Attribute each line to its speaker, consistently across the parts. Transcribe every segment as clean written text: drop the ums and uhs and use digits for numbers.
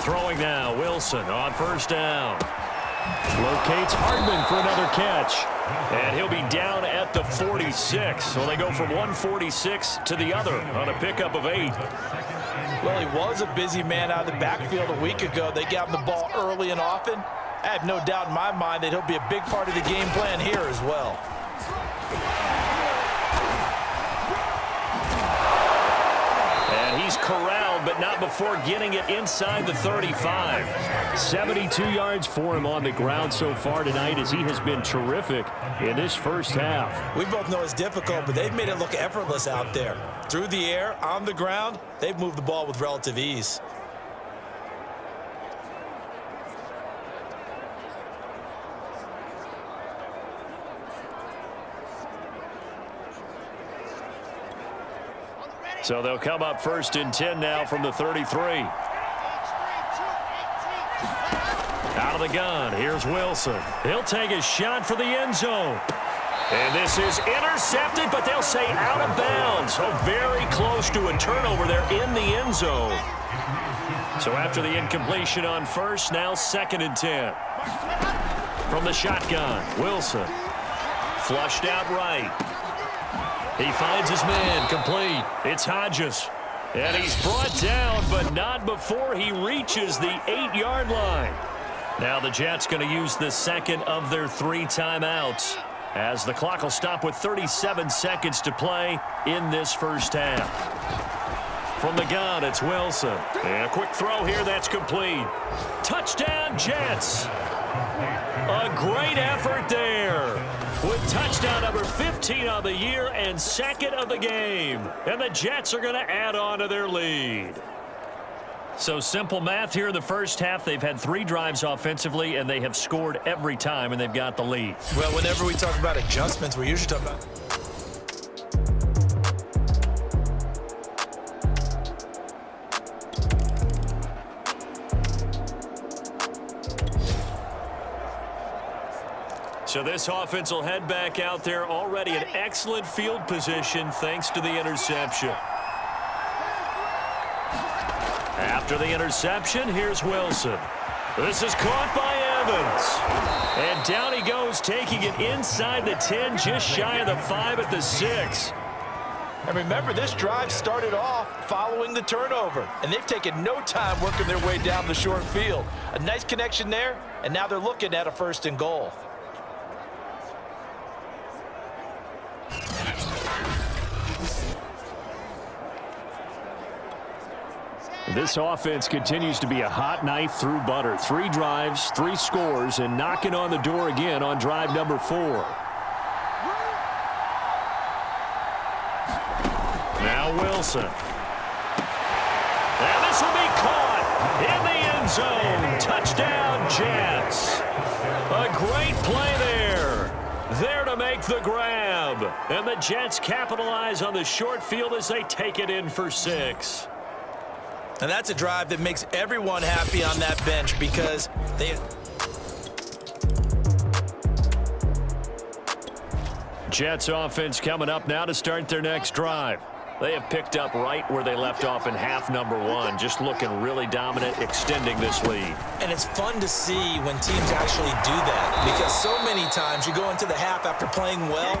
Speaker 1: Throwing now, Wilson on first down. Locates Hardiman for another catch. And he'll be down at the 46. So they go from 146 to the other on a pickup of 8.
Speaker 2: Well, he was a busy man out of the backfield a week ago. They got him the ball early and often. I have no doubt in my mind that he'll be a big part of the game plan here as well.
Speaker 1: And he's corralled, but not before getting it inside the 35. 72 yards for him on the ground so far tonight as he has been terrific in this first half.
Speaker 2: We both know it's difficult, but they've made it look effortless out there. Through the air, on the ground, they've moved the ball with relative ease.
Speaker 1: So they'll come up first and 10 now from the 33. Out of the gun, here's Wilson. He'll take a shot for the end zone. And this is intercepted, but they'll say out of bounds. So very close to a turnover there in the end zone. So after the incompletion on first, now 2nd and 10. From the shotgun, Wilson. Flushed out right. He finds his man, complete. It's Hodges. And he's brought down, but not before he reaches the 8-yard line. Now the Jets going to use the second of their 3 timeouts, as the clock will stop with 37 seconds to play in this first half. From the gun, it's Wilson. And a quick throw here, that's complete. Touchdown, Jets. A great effort there, with touchdown number 15 on the year and 2nd of the game. And the Jets are going to add on to their lead. So simple math here in the first half. They've had 3 drives offensively, and they have scored every time, and they've got the lead.
Speaker 2: Well, whenever we talk about adjustments, we're usually talking about...
Speaker 1: So this offense will head back out there, already in excellent field position thanks to the interception. After the interception, here's Wilson. This is caught by Evans. And down he goes, taking it inside the 10, just shy of the 5 at the 6.
Speaker 2: And remember, this drive started off following the turnover, and they've taken no time working their way down the short field. A nice connection there, and now they're looking at a 1st and goal.
Speaker 1: This offense continues to be a hot knife through butter. 3 drives, 3 scores, and knocking on the door again on drive number 4. Now Wilson. And this will be caught in the end zone. Touchdown, Jets. A great play there. There to make the grab. And the Jets capitalize on the short field as they take it in for 6.
Speaker 2: And that's a drive that makes everyone happy on that bench because they...
Speaker 1: Jets offense coming up now to start their next drive. They have picked up right where they left off in half number 1, just looking really dominant, extending this lead.
Speaker 2: And it's fun to see when teams actually do that, because so many times you go into the half after playing well,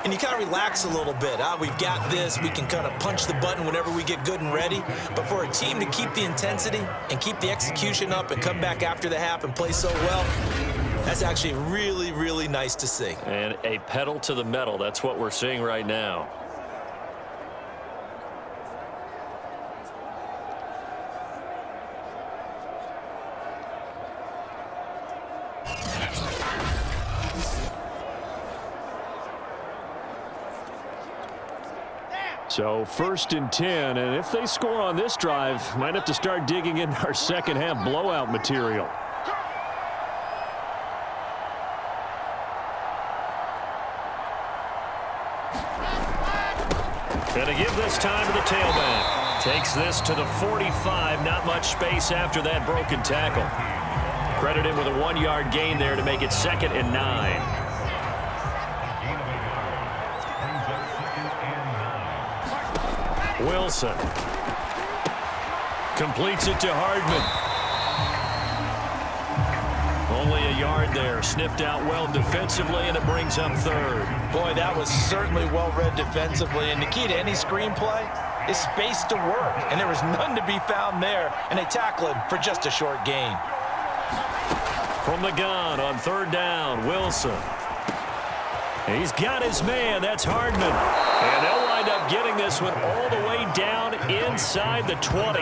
Speaker 2: and you kind of relax a little bit. We've got this. We can kind of punch the button whenever we get good and ready. But for a team to keep the intensity and keep the execution up and come back after the half and play so well, that's actually really, really nice to see.
Speaker 1: And a pedal to the metal. That's what we're seeing right now. So 1st and 10, and if they score on this drive, might have to start digging in our second half blowout material. Gonna give this time to the tailback. Takes this to the 45, not much space after that broken tackle. Credited with a 1-yard gain there to make it 2nd and 9. Wilson completes it to Hardman. read there. Sniffed out well defensively, and it brings up third.
Speaker 2: Boy, that was certainly well read defensively. And the key to any screenplay is space to work. And there was none to be found there. And they tackle him for just a short gain.
Speaker 1: From the gun on third down, Wilson. He's got his man. That's Hardiman. And they'll wind up getting this one all the way down inside the 20.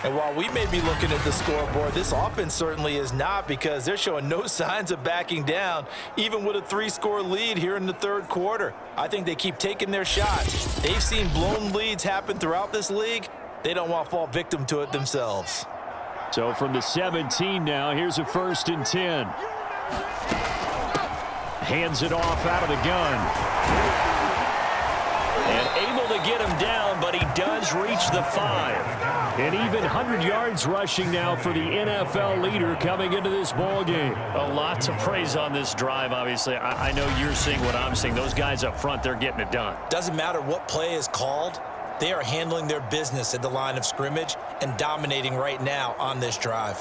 Speaker 2: And while we may be looking at the scoreboard, this offense certainly is not, because they're showing no signs of backing down, even with a 3-score lead here in the third quarter. I think they keep taking their shots. They've seen blown leads happen throughout this league. They don't want to fall victim to it themselves.
Speaker 1: So from the 17 now, here's a 1st and 10. Hands it off out of the gun. And able to get him down, but he does reach the 5. And even 100 yards rushing now for the NFL leader coming into this ball game. A lot to praise on this drive, obviously. I know you're seeing what I'm seeing. Those guys up front, they're getting it done.
Speaker 2: Doesn't matter what play is called. They are handling their business at the line of scrimmage and dominating right now on this drive.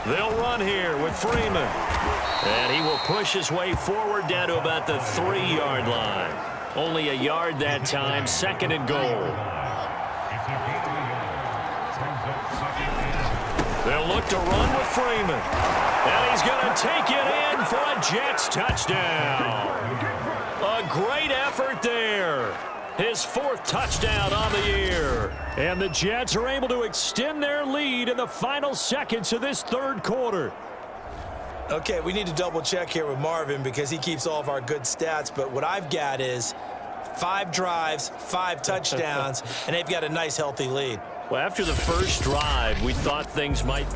Speaker 1: They'll run here with Freeman. And he will push his way forward down to about the 3-yard line. Only a yard that time, 2nd and goal. They'll look to run with Freeman. And he's going to take it in for a Jets touchdown. A great effort there. His 4th touchdown on the year. And the Jets are able to extend their lead in the final seconds of this third quarter.
Speaker 2: Okay, we need to double check here with Marvin, because he keeps all of our good stats. But what I've got is 5 drives, 5 touchdowns, and they've got a nice, healthy lead.
Speaker 1: Well, after the first drive, we thought things might...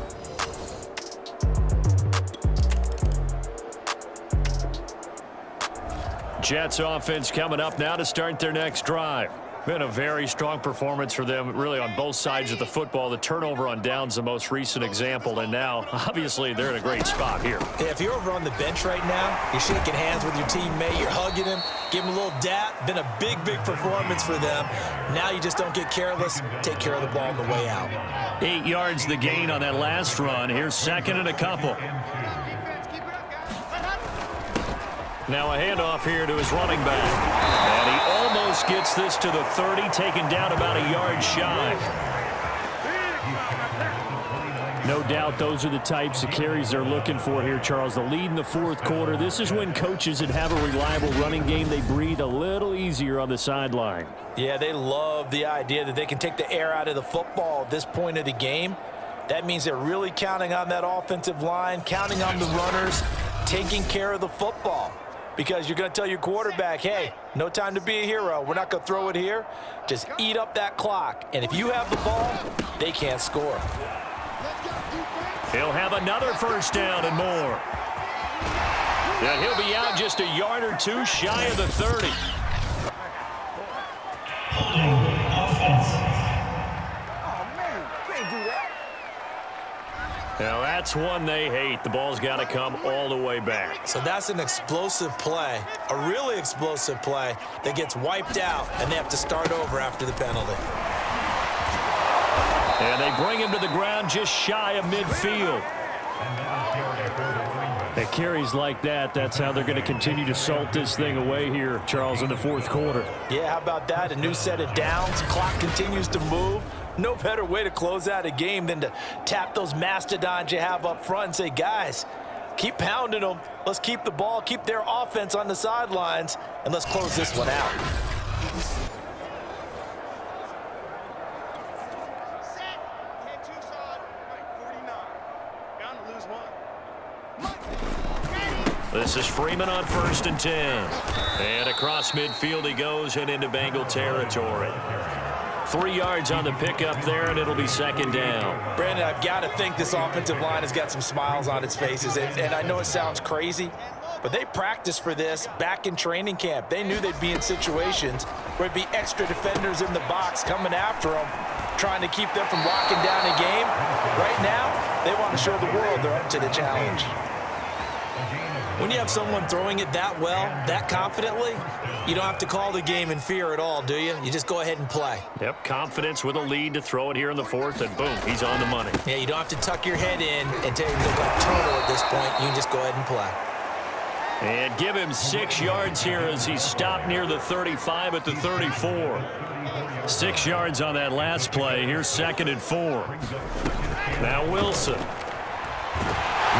Speaker 1: Jets offense coming up now to start their next drive. Been a very strong performance for them, really, on both sides of the football. The turnover on downs, the most recent example, and now, obviously, they're in a great spot here.
Speaker 2: Yeah, if you're over on the bench right now, you're shaking hands with your teammate, you're hugging him, give him a little dap. Been a big, big performance for them. Now you just don't get careless. Take care of the ball on the way out.
Speaker 1: 8 yards the gain on that last run. Here's 2nd and a couple. Now a handoff here to his running back. And he almost gets this to the 30, taken down about a yard shy. No doubt those are the types of carries they're looking for here, Charles. The lead in the fourth quarter. This is when coaches that have a reliable running game, they breathe a little easier on the sideline.
Speaker 2: Yeah, they love the idea that they can take the air out of the football at this point of the game. That means they're really counting on that offensive line, counting on the runners, taking care of the football. Because you're going to tell your quarterback, hey, no time to be a hero. We're not going to throw it here. Just eat up that clock. And if you have the ball, they can't score.
Speaker 1: He'll have another first down and more. And he'll be out just a yard or two shy of the 30. Now that's one they hate. The ball's got to come all the way back.
Speaker 2: So that's an explosive play, a really explosive play that gets wiped out, and they have to start over after the penalty.
Speaker 1: And they bring him to the ground just shy of midfield. At carries like that, that's how they're going to continue to salt this thing away here, Charles, in the fourth quarter.
Speaker 2: Yeah, how about that? A new set of downs. Clock continues to move. No better way to close out a game than to tap those mastodons you have up front and say, guys, keep pounding them. Let's keep the ball, keep their offense on the sidelines, and let's close this one out.
Speaker 1: This is Freeman on 1st and 10. And across midfield he goes and into Bengal territory. 3 yards on the pickup there, and it'll be 2nd down.
Speaker 2: Brandon, I've got to think this offensive line has got some smiles on its faces. And I know it sounds crazy, but they practiced for this back in training camp. They knew they'd be in situations where it'd be extra defenders in the box coming after them, trying to keep them from locking down a game. Right now, they want to show the world they're up to the challenge. When you have someone throwing it that well, that confidently, you don't have to call the game in fear at all, do you? You just go ahead and play.
Speaker 1: Yep, confidence with a lead to throw it here in the fourth, and boom, he's on the money.
Speaker 2: Yeah, you don't have to tuck your head in and take a total at this point. You can just go ahead and play.
Speaker 1: And give him 6 yards here as he stopped near the 35 at the 34. 6 yards on that last play. Here's 2nd and 4. Now Wilson.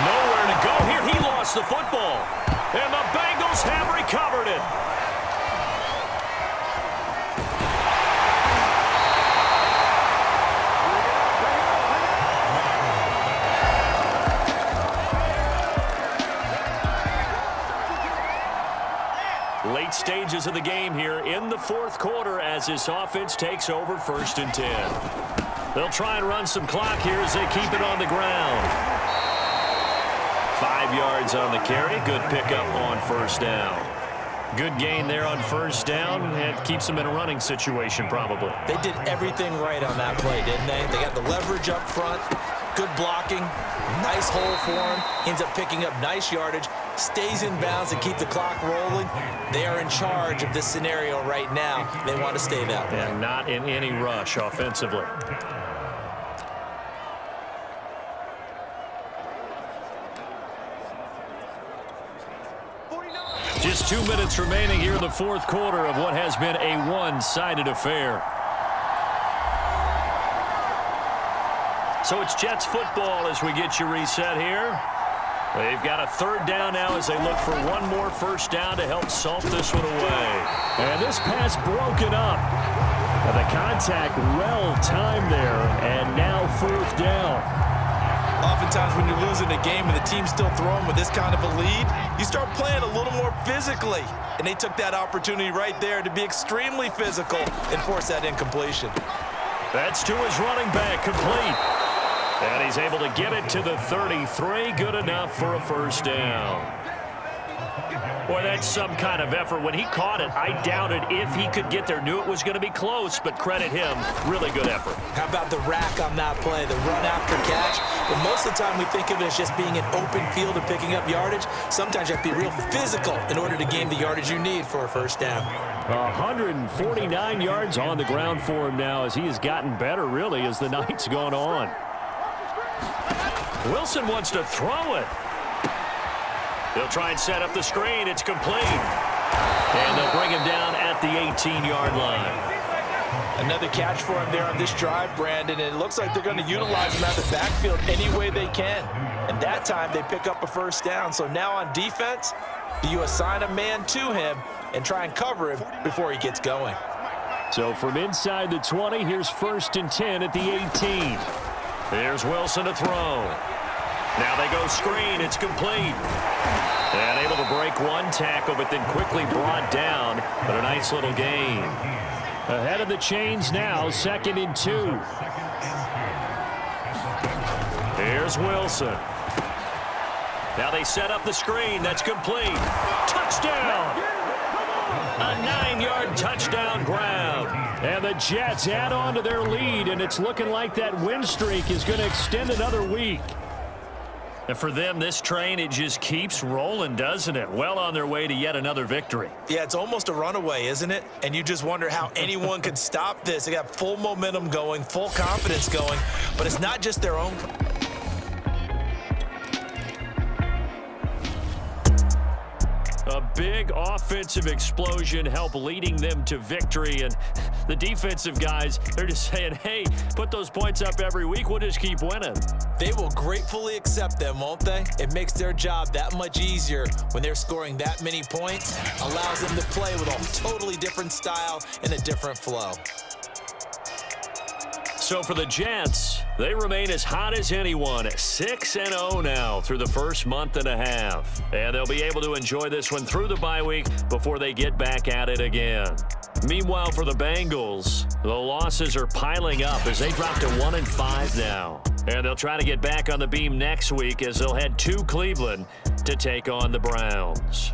Speaker 1: Nowhere to go here. He lost the football. And the Bengals have recovered it. Late stages of the game here in the fourth quarter as this offense takes over 1st and 10. They'll try and run some clock here as they keep it on the ground. 5 yards on the carry. Good pickup on 1st down. Good gain there on 1st down. It keeps them in a running situation probably.
Speaker 2: They did everything right on that play, didn't they? They got the leverage up front. Good blocking. Nice hole for him. Ends up picking up nice yardage. Stays in bounds to keep the clock rolling. They are in charge of this scenario right now. They want to stay that way.
Speaker 1: And not in any rush offensively. Just 2 minutes remaining here in the fourth quarter of what has been a one-sided affair. So it's Jets football as we get you reset here. They've got a 3rd down now as they look for one more 1st down to help salt this one away. And this pass broken up. And the contact well timed there, and now 4th down.
Speaker 2: Oftentimes when you're losing a game and the team's still throwing with this kind of a lead, you start playing a little more physically. And they took that opportunity right there to be extremely physical and force that incompletion.
Speaker 1: That's to his running back, complete. And he's able to get it to the 33. Good enough for a 1st down. Boy, that's some kind of effort. When he caught it, I doubted if he could get there. Knew it was going to be close, but credit him. Really good effort.
Speaker 2: How about the rack on that play, the run after catch? But most of the time we think of it as just being an open field and picking up yardage. Sometimes you have to be real physical in order to gain the yardage you need for a 1st down.
Speaker 1: 149 yards on the ground for him now as he has gotten better, really, as the night's gone on. Wilson wants to throw it. They'll try and set up the screen. It's complete. And they'll bring him down at the 18-yard line.
Speaker 2: Another catch for him there on this drive, Brandon, and it looks like they're going to utilize him out of the backfield any way they can. And that time they pick up a 1st down. So now on defense, do you assign a man to him and try and cover him before he gets going?
Speaker 1: So from inside the 20, here's 1st and 10 at the 18. There's Wilson to throw. Now they go screen. It's complete. And able to break one tackle, but then quickly brought down. But a nice little gain. Ahead of the chains now, 2nd and 2. Here's Wilson. Now they set up the screen. That's complete. Touchdown! A 9-yard touchdown grab. And the Jets add on to their lead, and it's looking like that win streak is going to extend another week. And for them, this train, it just keeps rolling, doesn't it? Well on their way to yet another victory.
Speaker 2: Yeah, it's almost a runaway, isn't it? And you just wonder how anyone could stop this. They got full momentum going, full confidence going, but it's not just their own.
Speaker 1: A big offensive explosion helped leading them to victory, and the defensive guys, they're just saying, hey, put those points up every week, we'll just keep winning.
Speaker 2: They will gratefully accept them, won't they? It makes their job that much easier when they're scoring that many points, allows them to play with a totally different style and a different flow.
Speaker 1: So for the Jets, they remain as hot as anyone, 6-0 now through the first month and a half. And they'll be able to enjoy this one through the bye week before they get back at it again. Meanwhile, for the Bengals, the losses are piling up as they drop to 1-5 now. And they'll try to get back on the beam next week as they'll head to Cleveland to take on the Browns.